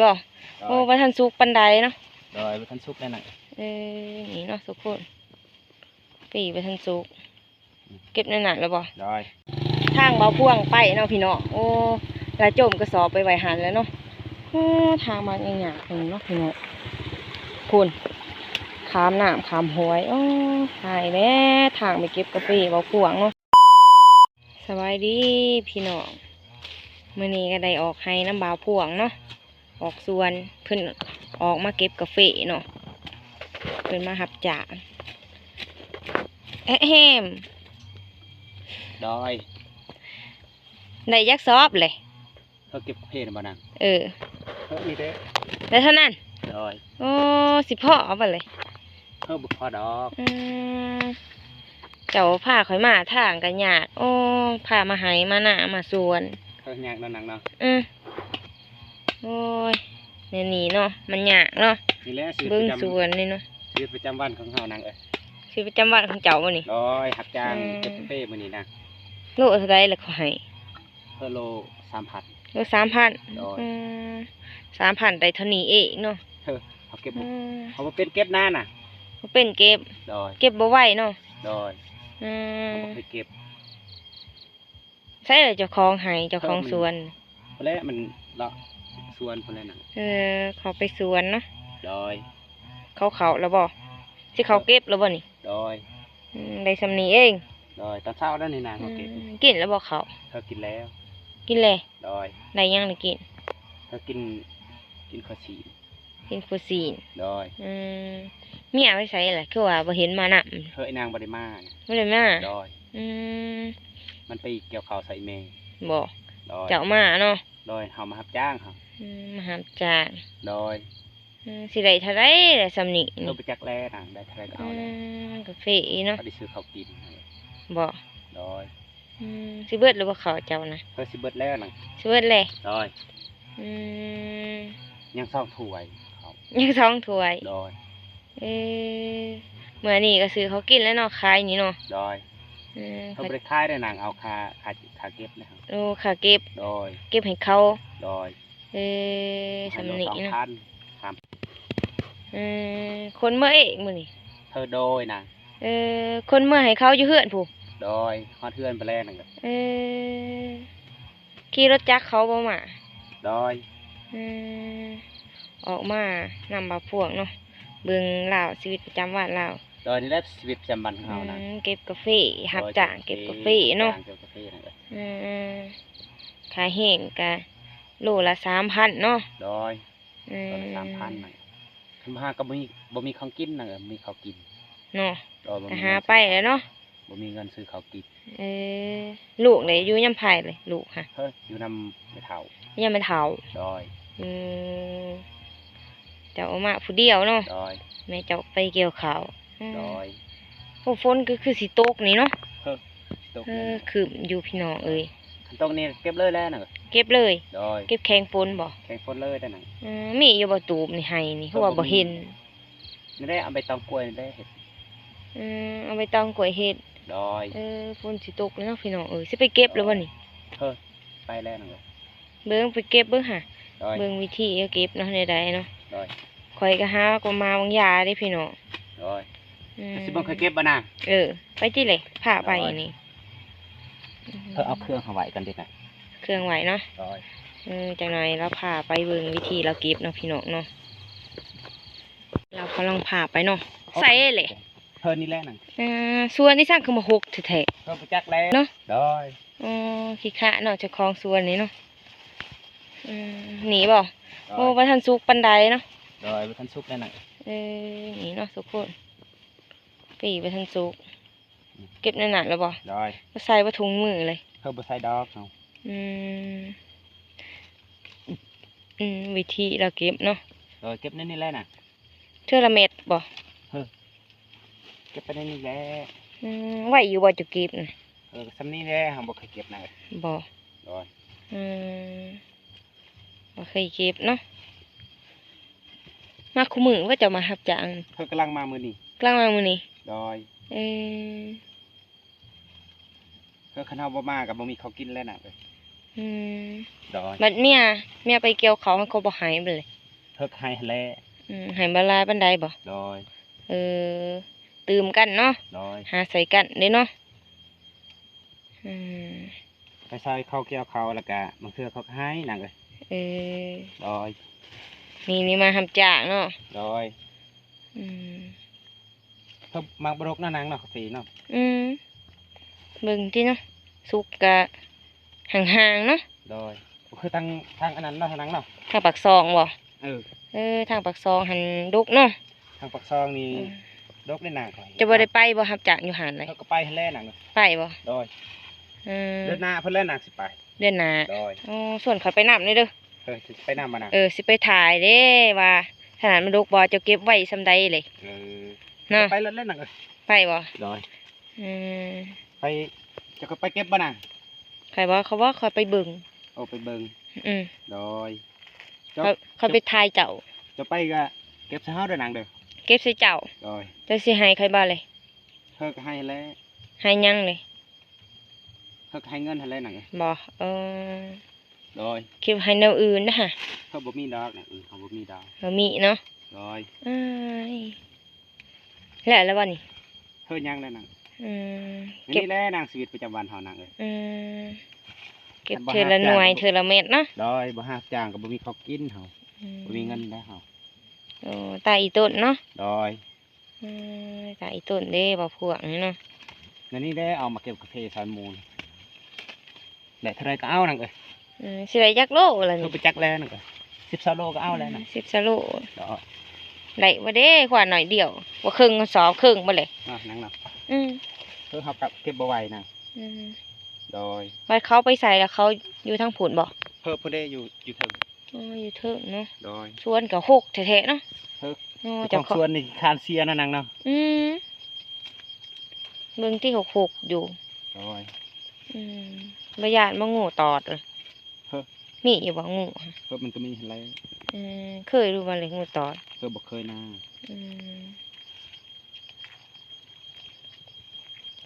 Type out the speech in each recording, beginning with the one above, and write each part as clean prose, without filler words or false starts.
บ่โอ้บ่ทันสุกปานใดเนาะโดยบ่ทันสุกแน่น่ะนี่เนาะทุกคนปีบ่ทันสุกเก็บในหนักแล้วบ่โดยทางเบาพ่วงไปเนาะพี่น้องโอ้ลาจมกระสอบไปไว้หันแล้วเนาะทางมาอย่างเงี้ยเนาะพี่น้องคุณขามน้ำขามห้วยโอ้หายแล้วทางไปเก็บกาแฟเบาพ่วงเนาะสบายดีพี่น้องมื้อนี้ก็ได้ออกให้น้ำเบาพ่วงเนาะออกสวนเพิ่นออกมาเก็บกาแฟเนาะเพิ่นมาหับจ่าแฮมโดยได้ยักษ์ซอบเลยเขาเก็บเพลบ่นางนี่เด้ได้เท่านั้นโดยโอ้สิพ่อเอาไปเลยบ่พอดอกเจ้าผ้าข่อยมาทางกันยากโอ้ผ้ามาไหมาหน้ามาสวนยากนั่นนังเนาะโอ้ยเนี่ยนี่เนาะมันยากเนาะนี่แหละเบิ่งสวนนี่เนาะชีวิตประจำวันของเฮานางชีวิตประจำวันของเจ้าบ่นี่โดยหับจ้างเก็บเป้มื้อนี้นะโลเท่าใดล่ะเขาให้โล 3,000 โล 3,000 โดย3,000ได้เท่านี้เองเนาะเขาเก็บเขาบ่เป็นเก็บนานน่ะบ่เป็นเก็บโดยเก็บบ่ไหวเนาะโดยเขาบ่ไปเก็บใช่เลยเจ้าของให้เจ้าของสวนแล้วมันเลาะสวนพุ่นแล้วน่ะเขาไปสวนเนาะโดยเขาแล้วบ่สิเขาเก็บแล้วบ่นี่โดยได้สำนี้เองโดยตอนเช้าแล้วนี่นะเขาเก็บกินแล้วบ่เขากินแล้วกินเลยโดยได้ยังได้กินกินข้าวสีกินฟูซีนโดยเมียไปใส่ล่ะคือว่าบ่เห็นมานำเฮ้ยนางบ่ได้มาโดยมันไปเกี่ยวข้าวใส่เมย์บ่เจ้ามาเนาะโดยเฮามารับจ้างครับมารับจ้างโดยสิได้เท่าไรได้สำนี้เราไปจักแลนางได้เท่าไรก็เอากาแฟเนาะได้ซื้อข้าวกินบ่โดยสิเบิดหรือว่าเขาเจ้านะสิเบิดแล้วนางสิเบิดเลยโดยยัง2 ถ้วยยัง2 ถ้วยโดยเมื่อนี้ก็ซื้อเขากินแล้วเนาะขายนี่เนาะโดยเขาบ่ได้ขายได้นางเอาค่าเก็บนะครับโอ้ค่าเก็บโดยเก็บให้เขาโดยสำนี้เนาะครับคนเมื่อเองมื้อนี้โดยนางคนเมื่อให้เขาอยู่เฮือนผู้โดยฮอดเฮือนไปแล้วนั่นก็ขี่รถจักรเขาบ่มาโดยออกมานำบ่พวกเนาะเบิ่งลาวชีวิตประจำวันลาวโดยนี่แหละชีวิตประจำวันของเฮานะเก็บกาแฟรับจ้างเก็บกาแฟเนาะขายแห้งก็โลละ 3,000 เนาะโดยโลละ 3,000น่ะคันหาก็บ่มีของกินน่ะมีข้าวกินเนาะก็หาไปแล้วเนาะบ่มีเงินซื้อข้าวกินลูกได้อยู่ยามไผเลยลูกค่ะอยู่นำแม่เฒ่ายังไม่เฒ่าโดยเจ้ามาผู้เดียวเนาะโดยแม่เจ้าไปเกี่ยวข้าวโดยโอ้ฝนก็คือสิตกนี่เนาะคืออยู่พี่น้องเอ้ยตรงนี้เก็บเลยแล้วน่ะเก็บเลยโดยเก็บแข็งฝนบ่แข็งฝนเลยได้น่ะมีอยู่บ่ตูบนี่ให้นี่คือว่าบ่เห็นนี่ได้เอาไปตองกล้วยได้เฮ็ดเอาไปตองกล้วยเฮ็ดโดยฝนสิตกแล้วเนาะพี่น้องเอ้ยสิไปเก็บแล้วบ่นี่ไปแล้วน่ะเบิ่งไปเก็บเบิ่งหาเบิ่งวิธีเก็บเนาะใดๆเนาะข่อยก็หาก็มาบางยาเด้พี่น้องสิบ่เคยเก็บบ่นางไปจิเลยพาไปนี่เอาเครื่องเอาไว้กันดิน่ะเครื่องไว้เนาะจังหน่อยเราพาไปเบิ่งวิธีเราเก็บเนาะพี่น้องเนาะเรากำลังพาไปเนาะใส่เลยนี่แหละนั่นส่วนนี่สร้างคือมาหกแท้ๆไปจักแล้วเนาะได้ขี้ขะเนาะเจ้าของส่วนนี้เนาะหนีบ่โอ้บ่ทันสุกปานใดเนาะได้บ่ทันสุกแน่น่ะหนีเนาะทุกคนปีบ่ทันสุกเก็บในหนักแล้วบ่ได้ก็ใส่บ่ถุงมือเลยบ่ใส่ดอกเฮาวิธีเราเก็บเนาะเก็บนี่แหละน่ะเทื่อละเม็ดบ่เก็บไปนี่แหละไหวอยู่บ่จะเก็บน่ะซ้ำนี้แหละเฮาบ่เคยเก็บน่ะบ่บ่เคยเก็บเนาะมาคู่มือว่าจะมารับจ้างกำลังมามื้อนี้ดอยคันเฮาบ่มาก็บ่มีข้าวกินแล้วน่ะ อืม โดย บัดเมียไปเกี่ยวเขาให้เขาบ่หายไปเลย เพิกให้แล หายบ่หลายปานใดบ่ โดย เออตื่มกันเนาะ โดย หาใส่กันเด้เนาะอืม ไปซอยเขาเกี่ยวเขาแล้วก็บางเทื่อเขาก็ให้นั่งเลย เออ โดย นี่มาทำจ้างเนาะ โดย อืม เพิ่มมักบรกหน้านังเนาะสีเนาะ อืมเบิ่งที่เนาะสุกกะห่างๆเนาะ โดยคือทางอันนั้นเนาะทางนั้นเนาะ ทางปากซองบ่ เออ ทางปากซองหันดุกเนาะ ทางปักซองนี่ดกได้หนัก จะบ่ได้ไปบ่รับจ้างอยู่หานเลย เขาก็ไปให้แล่หนังเลย ไปบ่ โดย เออ เดือนหน้าเพิ่นแล่หนักสิไป เดือนหน้า โดย อ๋อส่วนเขาไปนำเลยเด้อ สิไปนำมานัง สิไปถ่ายเด้ว่าขนาดมันดุกบ่จะเก็บไว้ซำใดเลย เออ เนาะ ไปเล่นหนังเลย ไปบ่ โดย อืม ไปจะก็ไปเก็บบ้านัง ใครว่าเขาว่าเขาไปเบิ่ง เอาไปเบิ่ง อืม โดย เขาไปถ่ายเจ้า จะไปก็เก็บเช้าด้วยหนังเด้อ เก็บใส่เจ้า โดย จะสิให้ใครบ้าเลย เพิ่นก็ให้แล้ว ให้ยังเลย เพิ่นก็ให้เงินให้แล้วหนังเลย บ่โดย คิดให้แนวอื่นนะฮะ เขาบ่มีดอกนะเขาบ่มีดอก บ่มีเนาะ โดย อ้ายแล้วบ่นี่ เพิ่นยังได้หนัง อืม อัน เก็บ นี่แหละนางชีวิตประจำวันเฮานังเลย อืมเก็บเทื่อละหน่วยเทื่อละเม็ดเนาะ โดยบ่หาจ้างก็บ่มีข้าวกินเฮา อื บ่มีเงินแล้วเฮา โอ้ตายอีต้นเนาะ โดย ตายอีต้นเด้บ่พวกนี่เนาะ นั่นนี่ได้เอามาเก็บกาแฟสอนมูลได้เท่าไรก็เอานังเอ้ย สิได้จักโลล่ะ เพิ่ นี่ นไปจักแล้วนังเอ้ย10โลก็เอาแล้วนัง 10ซะโล โดย ได้บ่เด้ขวาหน่อยเดียวบ่ครึ่งก็สอบครึ่งบ่เลย นังเนาะ อืม เพิ่นเฮากับเก็บบ่ไหวนัง อืม โดย บัดเขาไปใส่แล้วเขาอยู่ทางผุนบ่ เพิ่นได้อยู่ถึง อยู่เทิงเนาะ โดย สวนกับหกแท้ๆเนาะ เพิ่น จะ ของส่วนนี่คานเสียนะนังเนาะ อืมเบิ่งที่หกอยู่ โดย บ่ยานบ่งูตอดเลย เฮ้อ มีอยู่บ่งูค่ะ เพิ่นมันก็มีอะไร เคยรู้บ่เลยงูตอด เพิ่นบ่เคยนา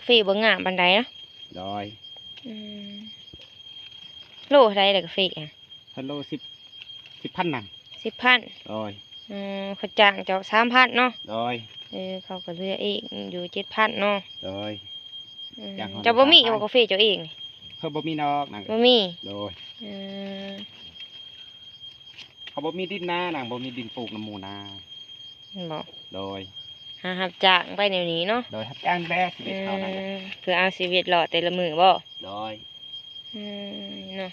ฟีบ่งามปานใดเนาะ โดย โลเท่าใดล่ะกะฟีอ่ะ เพิ่นโล10,000นัง 10,000 โดย เขาจ้างเจ้า 3,000 เนาะ โดย เขาก็เหลืออีกอยู่ 7,000 เนาะ โดย จ้างเขา เจ้าบ่มี 3,000 บ่กาแฟเจ้าเองนี่ เพิ่นบ่มีดอกนัง บ่มี โดย เออ เขาบ่มีดินนานังบ่มีดินปลูกน้ำหมูนา บ่ โดย หารับจ้างไปแนวนี้เนาะ โดยรับจ้างแบกชีวิตเขานั่นแหละ เพื่อเอาชีวิตรอดแต่ละมื้อบ่ โดย เนาะ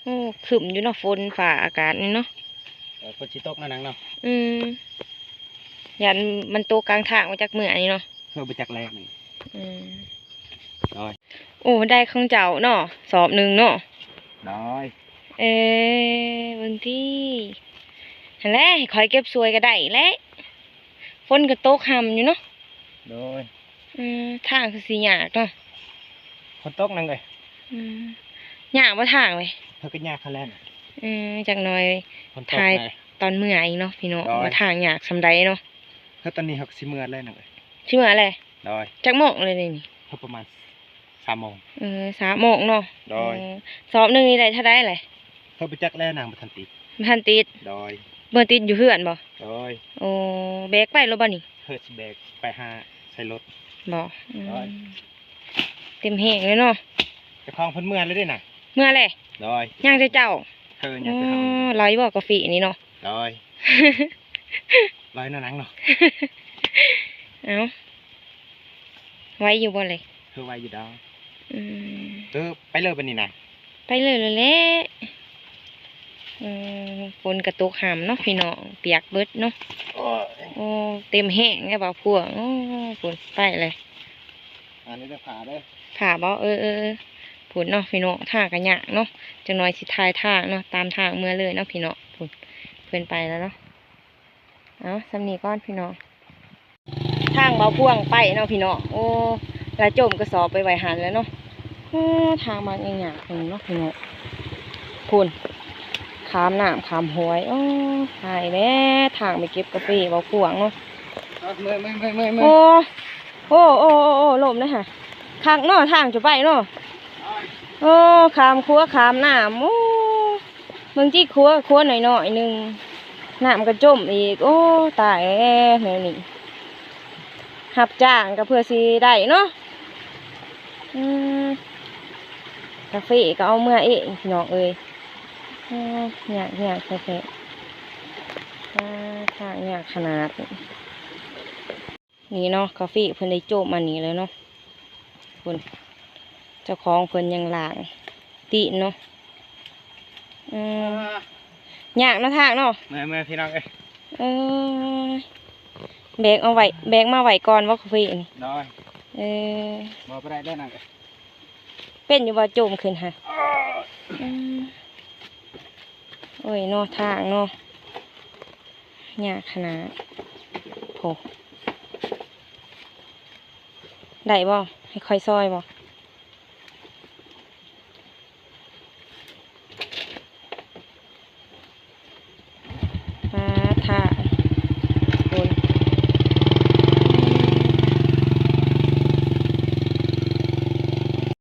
โอ้ขึมอยู่เนาะฝนฝ่าอากาศนี่เนาะ ฝนสิตกนั่นนังเนาะ ยันมันตกกลางทางมาจากเมื่อนี่เนาะ เพิ่นไปจักแรกนี่โดย โอ้ได้ของเจ้าเนาะสอบหนึ่งเนาะ โดย เบิ่งที่หั่นแหละคอยเก็บสวยก็ได้แหละฝนก็ตกห่ำอยู่เนาะ โดย ทางคือสิยากเนาะ ฝนตกนังเลย ยากบ่ทางเลย เพิ่นก็ยากคันแล่น จักหน่อย ฝนตก ถ่าย ไง ตอนเมื่อยเนาะพี่น้อง ได้ ว่าทางยากสำใดเนาะ เพิ่นตอนนี้เฮาก็สิมื้อแล้วนังเลย ชื่อว่าอะไร โดย จักโมงเลยนี่ เพิ่นประมาณ3โมง 3 โมงเนาะ โดย สอบหนึ่งนี่ได้เท่าไดเลย เพิ่นไปจักแลนังบ่ทันติด ทันติด โดย เบิ่งติดอยู่เฮือนบ่ โดย โอ้แบกไปแล้วบ่นี่ เพิ่นสิแบกไปหาใส่รถ บ่ ได้ เต็มแห้งเลยเนาะ เจ้าของเพิ่นเมื่อเลยเด้น่ะ เมื่อแหละ โดย ย่างเจ้า เพิ่นยังไปเฮา ร้อยบ่กาแฟนี่เนาะ โดยร้อยหน้าหนังเนาะ เอ้าไว้อยู่บ่เลย เพิ่นไว้อยู่ดาว อืม ไปเลยบัดนี้น่ะ ไปเลยแหละฝนกระตกหามเนาะพี่น้องเปียกเบิดเนาะ โอ้ย โอ้เต็มแห้งไงบ่าวพวกโอ้ฝนไปเลย อันนี้จะผ่าเด้อ ผ่าบ่ผุนเนาะพี่น้องทางกันยากเนาะจังน้อยสิทายทางเนาะตามทางเมื่อเลยเนาะพี่น้องผุนเพิ่นไปแล้วเนาะเอาสำนีก้อนพี่น้องทางเบาพ่วงไปเนาะพี่น้องโอ้แล้วจมกระสอบไปไว้หันแล้วเนาะทางมันยากๆเนาะพี่น้องคุณขามน้ำขามห้วยโอ้หายแล้วทางไปเก็บกาแฟเบาพ่วงเนาะ เมื่อย โอ้ โอ้โอ้โอ้โอ้ลมนะฮะข้างเนาะทางจะไปเนาะโอ้ขามขัวขามน้ำโอ้เมืองที่ขัวหน่อยๆหนึงน้ำกระจมอีกโอ้ตายแล้วแนวนี้หับจ้างก็เพื่อสิได้เนาะอืมกาแฟก็เอาเมื่อเองพี่น้องเอ้ยอยากแท้ๆทางอยากขนาดนี่เนาะกาแฟเพิ่นได้โจมมานี่เลยเนาะเพิ่นเจ้าของเพิ่นยังล้างตีนเนาะอยากเนาะทางเนาะ เมื่อพี่น้องเอ้ย เออแบกเอาไว้แบกมาไว้ก่อนว่ากาแฟนี่ น้อย เออ บ่ไปได้ได้นั่งเอ้ย เป็นอยู่ว่าโจมขึ้นฮะโอ้ยเนาะทางเนาะยากขนาดโผได้บ่ให้ค่อยซอยบ่